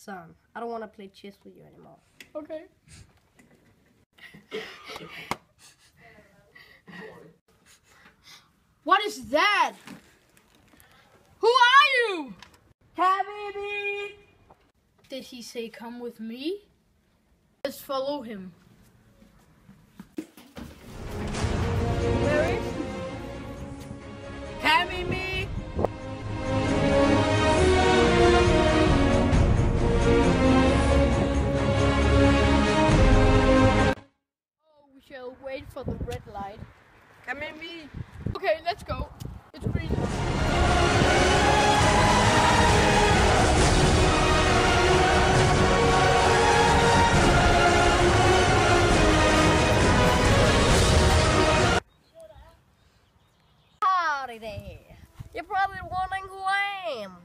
Son, I don't want to play chess with you anymore. Okay. What is that? Who are you? Habibi! Did he say come with me? Let's follow him. Where is he? Habibi! Oh, we shall wait for the red light. Habibi! Okay, let's go. It's green. Howdy there. You're probably wondering who I am.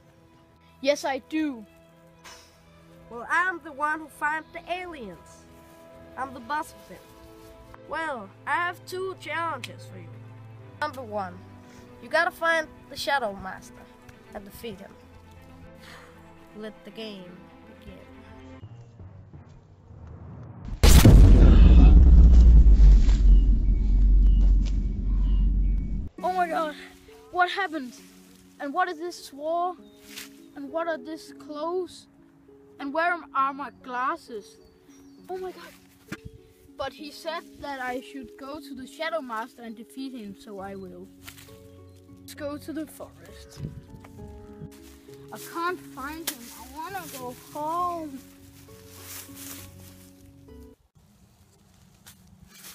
Yes, I do. Well, I'm the one who finds the aliens. I'm the boss of them. Well, I have 2 challenges for you. Number 1, you gotta find the Shadow Master and defeat him. Let the game begin. Oh my god, what happened? And what is this war? And what are these clothes? And where are my glasses? Oh my god. But he said that I should go to the Shadow Master and defeat him, so I will. Let's go to the forest. I can't find him. I wanna go home.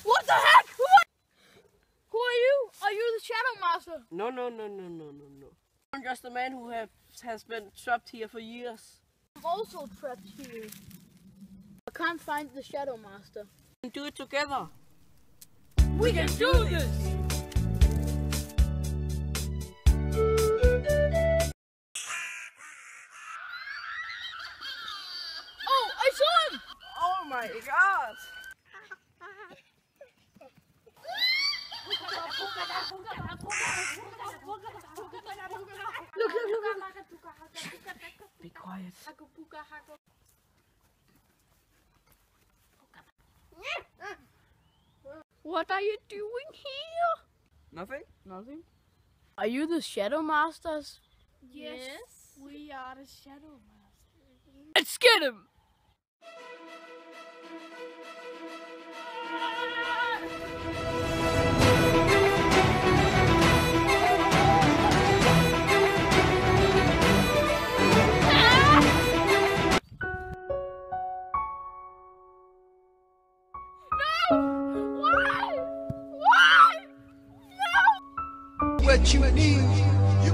What the heck? Who are you? Are you the Shadow Master? No. I'm just a man who has been trapped here for years. I'm also trapped here. I can't find the Shadow Master. We can do it together. We can do this! Oh, I saw him! Oh my god! Look. Be quiet. What are you doing here? Nothing? Are you the Shadow Masters? Yes, we are the Shadow Masters. Let's get him! What you need, you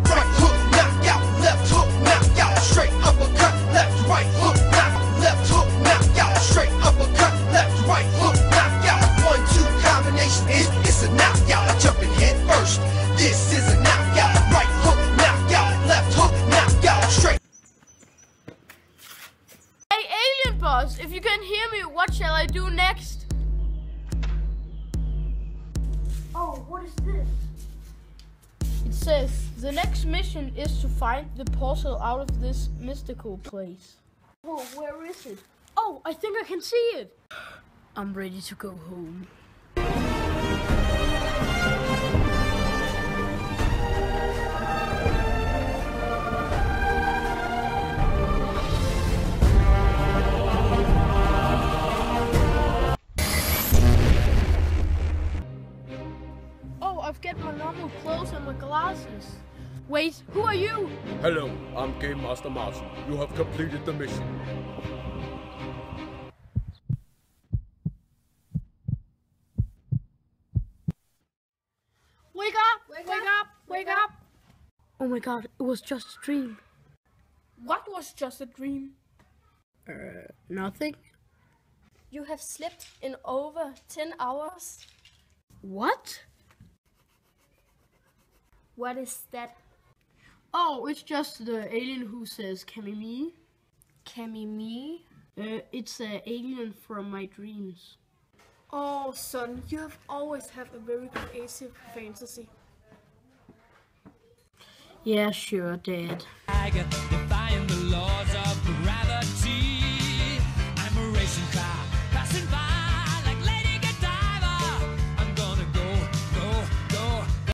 right hook, knock out, left hook, knock out, straight uppercut, left, right hook, knock, left hook, knock out, straight uppercut, left, right hook, knock out. 1-2 combination, it's a knockout. I jump in head first. This is a knockout. Right hook, knock out, left hook, knock out, straight. Hey, Alien Boss, if you can hear me, what shall I do next? Oh, what is this? It says, the next mission is to find the portal out of this mystical place. Oh, where is it? Oh, I think I can see it. I'm ready to go home. Oh, I've got my normal clothes and my glasses. Wait, who are you? Hello, I'm Game Master Martin. You have completed the mission. Wake up! Wake up! Oh my god, it was just a dream. What was just a dream? Nothing? You have slept in over 10 hours. What? What is that? Oh, it's just the alien who says Kamimi. Kamimi? It's an alien from my dreams. Oh, son, you have always had a very creative fantasy. Yeah, sure, Dad. Defying the